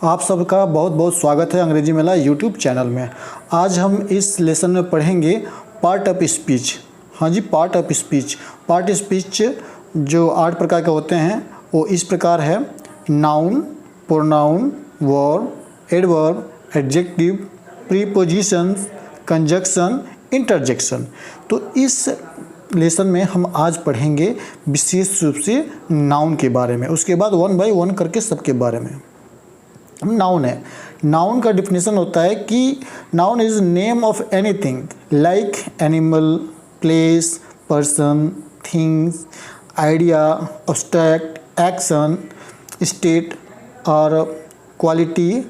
आप सबका बहुत बहुत स्वागत है अंग्रेजी मेला यूट्यूब चैनल में। आज हम इस लेसन में पढ़ेंगे पार्ट ऑफ स्पीच। हाँ जी, part of speech. Part speech जो 8 प्रकार के होते हैं वो इस प्रकार है: noun, pronoun, verb, adverb, adjective, prepositions, conjunction, interjection. तो इस लेसन में हम आज पढ़ेंगे विशेष रूप से नाउन के बारे में, उसके बाद 1 बाय 1 करके सबके बारे में। नाउन है, नाउन का डिफिनेशन होता है कि noun is name of anything like animal, place, person, things, idea, abstract, action, state और क्वालिटी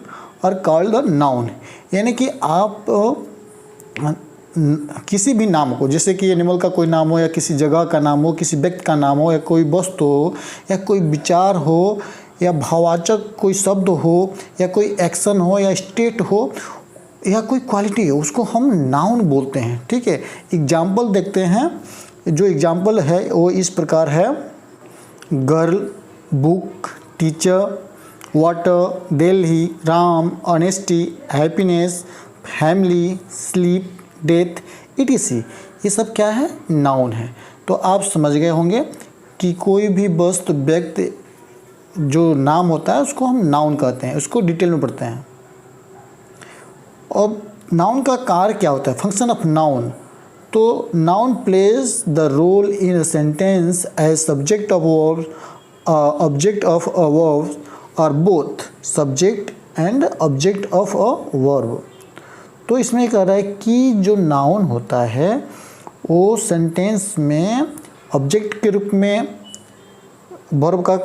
और कॉल्ड द नाउन। यानी कि आप किसी भी नाम को, जैसे कि एनिमल का कोई नाम हो या किसी जगह का नाम हो, किसी व्यक्ति का नाम हो या कोई वस्तु हो या कोई विचार हो या भाववाचक कोई शब्द हो या कोई एक्शन हो या स्टेट हो या कोई क्वालिटी हो, उसको हम नाउन बोलते हैं। ठीक है, एग्जाम्पल देखते हैं। जो एग्जाम्पल है वो इस प्रकार है: girl, book, teacher, water, Delhi, Ram, honesty, happiness, family, sleep, death, etc। ये सब क्या है? नाउन है। तो आप समझ गए होंगे कि कोई भी वस्तु, व्यक्ति जो नाम होता है उसको हम नाउन कहते हैं। उसको डिटेल में पढ़ते हैं। और नाउन का कार्य क्या होता है? Function of noun. तो noun plays the role in a sentence as subject of verb, object of a verb और both subject and object of a verb. तो इसमें कह रहा है कि जो नाउन होता है वो सेंटेंस में ऑब्जेक्ट के रूप में, वर्ब का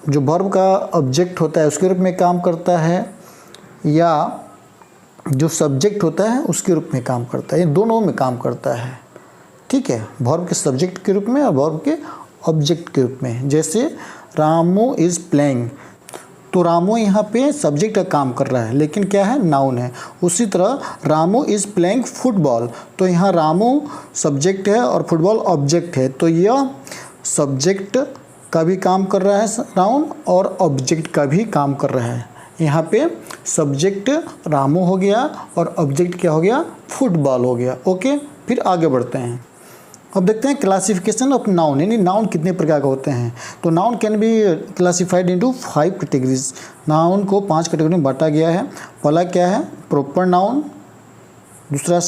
जो वर्ब का ऑब्जेक्ट होता है उसके रूप में काम करता है, या जो सब्जेक्ट होता है उसके रूप में काम करता है। ये दोनों में काम करता है। ठीक है, वर्ब के सब्जेक्ट के रूप में और वर्ब के ऑब्जेक्ट के रूप में। जैसे रामू इज़ प्लेइंग, तो रामू यहाँ पे सब्जेक्ट का काम कर रहा है लेकिन क्या है? नाउन है। उसी तरह रामू इज़ प्लेइंग फुटबॉल, तो यहाँ रामू सब्जेक्ट है और फुटबॉल ऑब्जेक्ट है। तो यह सब्जेक्ट का भी काम कर रहा है नाउन और ऑब्जेक्ट का भी काम कर रहा है। यहाँ पे सब्जेक्ट रामू हो गया और ऑब्जेक्ट क्या हो गया? फुटबॉल हो गया। ओके, फिर आगे बढ़ते हैं। अब देखते हैं क्लासिफिकेशन ऑफ नाउन, यानी नाउन कितने प्रकार के होते हैं। तो noun can be classified into 5 categories. Noun को 5 कैटेगरी में बांटा गया है। पहला क्या है? प्रॉपर नाउन, दूसरा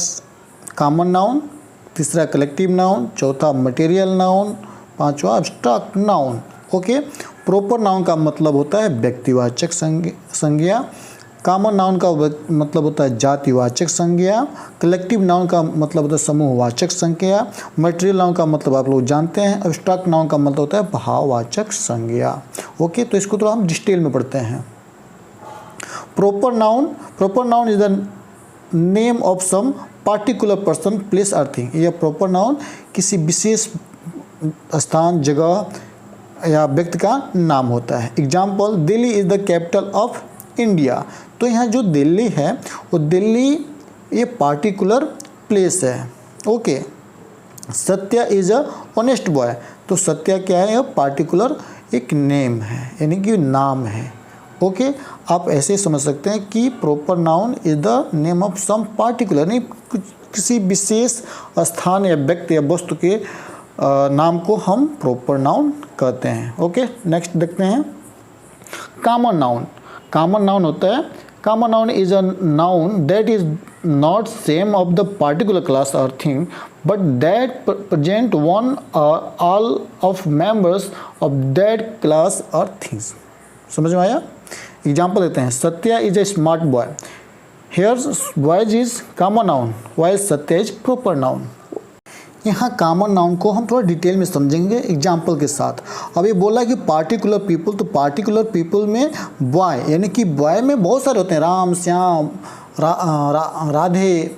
कॉमन नाउन, तीसरा कलेक्टिव नाउन, चौथा मटेरियल नाउन, पांचवा abstract noun. Okay, proper noun का मतलब होता है व्यक्तिवाचक संज्ञा, कॉमन नाउन का मतलब होता है जातिवाचक संज्ञा, कलेक्टिव नाउन का मतलब होता है समूहवाचक संज्ञा, मटेरियल नाउन का मतलब आप लोग जानते हैं, एब्स्ट्रैक्ट नाउन का मतलब होता है भाववाचक संज्ञा। ओके, तो इसको थोड़ा हम डिटेल में पढ़ते हैं। Proper noun is the name of some particular person, place और थिंग। यह प्रॉपर नाउन किसी विशेष स्थान, जगह या व्यक्ति का नाम होता है। Example, Delhi is the capital of India. तो यहाँ जो दिल्ली है वो दिल्ली ये पार्टिकुलर प्लेस है। Okay, Satya is a honest boy, तो सत्या क्या है? यह पार्टिकुलर एक नेम है, यानी कि नाम है। ओके, आप ऐसे समझ सकते हैं कि proper noun is the name of some particular, नहीं किसी विशेष स्थान या व्यक्ति या वस्तु के नाम को हम प्रॉपर नाउन कहते हैं। ओके, नेक्स्ट देखते हैं कॉमन नाउन। कॉमन नाउन होता है, common noun is a noun that is not same of the particular class और thing but that present one और all of members of that class और things. समझ में आया? एग्जाम्पल देते हैं, Satya is a smart boy. Here boys is common noun while Satya is proper noun. यहाँ common noun को हम थोड़ा डिटेल में समझेंगे एग्जाम्पल के साथ। अब ये बोला कि पार्टिकुलर पीपल, तो पार्टिकुलर पीपल में बॉय, यानी कि बॉय में बहुत सारे होते हैं, राम, श्याम, राधे,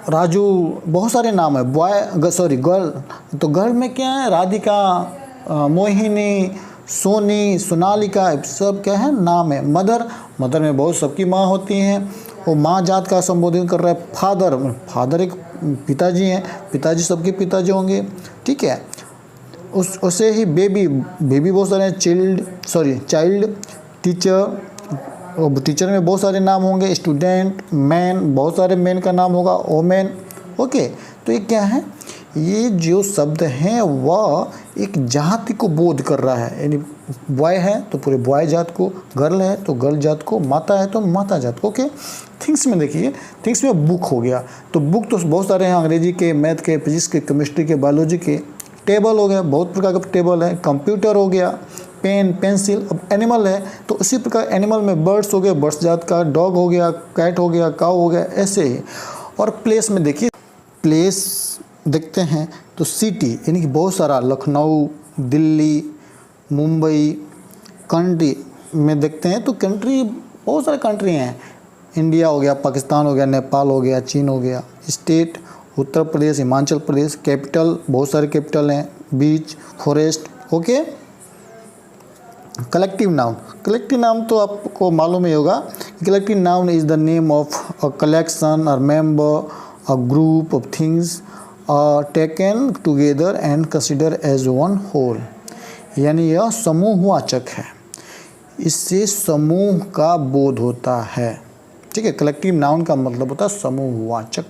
राजू, बहुत सारे नाम है। बॉय गर्ल, तो गर्ल में क्या है? राधिका, मोहिनी, सोनी, सोनालिका, सब क्या है? नाम है। मदर में बहुत सबकी माँ होती हैं, वो माँ जात का संबोधन कर रहा है। फादर एक पिताजी हैं, पिताजी सबके पिताजी होंगे। ठीक है, उससे ही बेबी बहुत सारे हैं। चाइल्ड, टीचर, और टीचर में बहुत सारे नाम होंगे, स्टूडेंट, मैन, बहुत सारे मैन का नाम होगा, वोमेन। ओके, तो ये क्या है, ये जो शब्द हैं वह एक जाति को बोध कर रहा है, यानी बॉय है तो पूरे बॉय जात को, गर्ल है तो गर्ल जात को, माता है तो माता जात को। ओके, थिंग्स में देखिए, थिंग्स में बुक हो गया, तो बुक तो बहुत सारे हैं, अंग्रेजी के, मैथ के, फिजिक्स के, केमिस्ट्री के, बायोलॉजी के। टेबल हो गया, बहुत प्रकार का टेबल है। कंप्यूटर हो गया, पेन, पेंसिल। अब एनिमल है तो उसी प्रकार एनिमल में बर्ड्स हो गए, बर्ड्स जात का, डॉग हो गया, कैट हो गया, काऊ हो गया, ऐसे ही। और प्लेस में देखिए, प्लेस देखते हैं तो सिटी यानी कि बहुत सारा, लखनऊ, दिल्ली, मुंबई। कंट्री में देखते हैं तो कंट्री बहुत सारे कंट्री हैं, इंडिया हो गया, पाकिस्तान हो गया, नेपाल हो गया, चीन हो गया। स्टेट, उत्तर प्रदेश, हिमाचल प्रदेश। कैपिटल, बहुत सारे कैपिटल हैं, beach, forest. Okay, collective noun, collective noun तो आपको मालूम ही होगा। Collective noun is the name of a collection और member, a group of things taken together and consider as one whole, यानी यह समूहवाचक है, इससे समूह का बोध होता है। ठीक है, कलेक्टिव नाउन का मतलब होता है समूहवाचक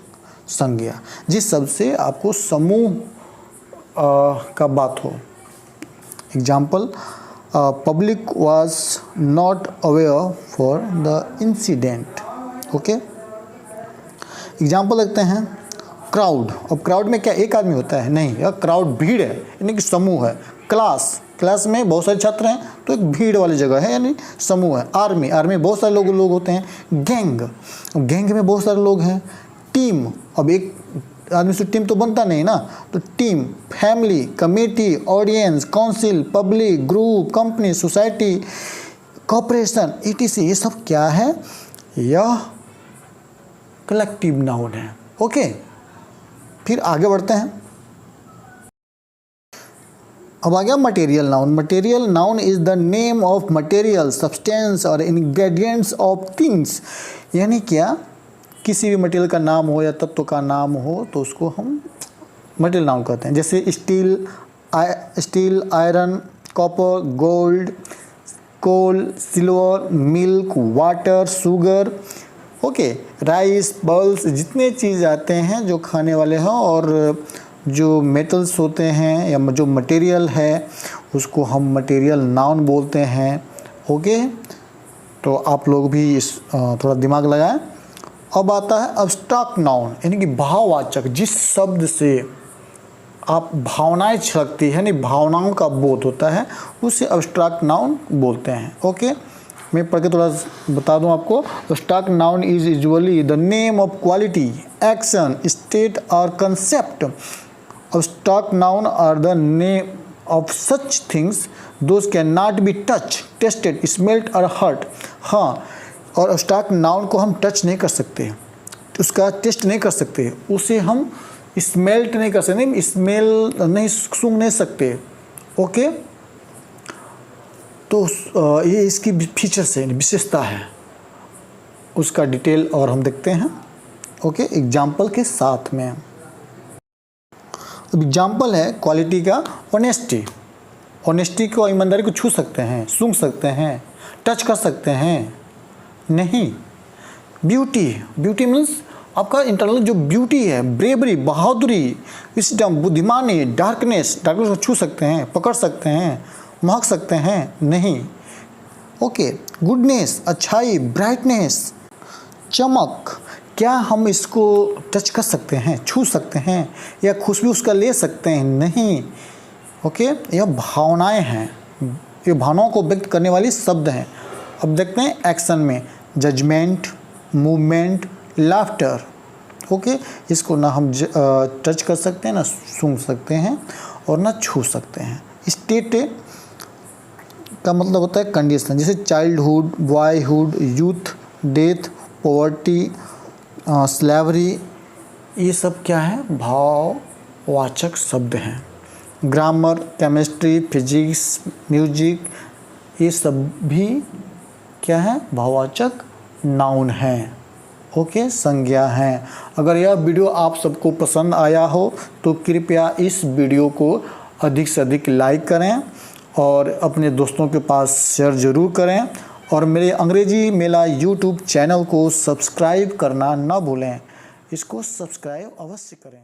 संज्ञा, जिस शब्द से आपको समूह का बात हो। Example, public was not aware for the incident. Okay, example देखते हैं, क्राउड। अब क्राउड में क्या एक आदमी होता है? नहीं, यह क्राउड भीड़ है, यानी कि समूह है। क्लास, क्लास में बहुत सारे छात्र हैं तो एक भीड़ वाली जगह है, यानी समूह है। आर्मी, आर्मी में बहुत सारे लोग होते हैं। गैंग, अब गैंग में बहुत सारे लोग हैं। टीम, अब एक आदमी से टीम तो बनता नहीं ना, तो team. Family, committee, audience, council, public, group, company, society, corporation, ETC, ये सब क्या है? यह कलेक्टिव नाउन है। ओके, फिर आगे बढ़ते हैं। अब आ गया material noun. Material noun is the name of material, substance और इंग्रेडिएंट्स ऑफ थिंग्स, यानी क्या, किसी भी मटेरियल का नाम हो या तत्व का नाम हो तो उसको हम मटेरियल नाउन कहते हैं। जैसे steel, iron, copper, gold, coal, silver, milk, water, sugar. Okay, rice, pulse, जितने चीज़ आते हैं जो खाने वाले हैं और जो मेटल्स होते हैं या जो मटेरियल है उसको हम मटेरियल नाउन बोलते हैं। ओके, तो आप लोग भी इस थोड़ा दिमाग लगाएं। अब आता है अब्स्ट्रैक्ट नाउन, यानी कि भाववाचक, जिस शब्द से आप भावनाएं छलकती है, यानी भावनाओं का बोध होता है, उसे अब्स्ट्रैक्ट नाउन बोलते हैं। ओके, मैं पढ़ के थोड़ा बता दूं आपको। Abstract noun is usually the name of quality, action, state और concept. Abstract noun are the name of such things those can not be touch, tested, smelt और हर्ट। हाँ, और अब्स्ट्रैक्ट नाउन को हम टच नहीं कर सकते, उसका टेस्ट नहीं कर सकते, उसे हम स्मेल्ट नहीं कर सकते, स्मेल नहीं, सूंघ नहीं सकते। ओके, तो ये इसकी फीचर्स है, विशेषता है, उसका डिटेल और हम देखते हैं। ओके, एग्जाम्पल के साथ में। अब एग्जाम्पल है क्वालिटी का, ऑनेस्टी। ऑनेस्टी को, ईमानदारी को छू सकते हैं, सूंघ सकते हैं, टच कर सकते हैं? नहीं। ब्यूटी, ब्यूटी मीन्स आपका इंटरनल जो ब्यूटी है, ब्रेवरी, बहादुरी, विजडम, बुद्धिमानी, डार्कनेस, डार्कनेस को छू सकते हैं, पकड़ सकते हैं, महक सकते हैं? नहीं। ओके, गुडनेस, अच्छाई, ब्राइटनेस, चमक, क्या हम इसको टच कर सकते हैं, छू सकते हैं या खुशबू उसका ले सकते हैं? नहीं। ओके, यह भावनाएं हैं, ये भावनाओं को व्यक्त करने वाली शब्द हैं। अब देखते हैं एक्शन में, जजमेंट, मूवमेंट, लाफ्टर। ओके, इसको ना हम टच कर सकते हैं, ना सूंघ सकते हैं और ना छू सकते हैं। स्टेट का मतलब होता है कंडीशन, जैसे childhood, boyhood, youth, death, poverty, slavery, ये सब क्या है? भाववाचक शब्द हैं। ग्रामर, केमिस्ट्री, फिजिक्स, म्यूजिक, ये सब भी क्या है? भाववाचक नाउन हैं। ओके, संज्ञा हैं। अगर यह वीडियो आप सबको पसंद आया हो तो कृपया इस वीडियो को अधिक से अधिक लाइक करें और अपने दोस्तों के पास शेयर ज़रूर करें और मेरे अंग्रेजी मेला यूट्यूब चैनल को सब्सक्राइब करना ना भूलें। इसको सब्सक्राइब अवश्य करें।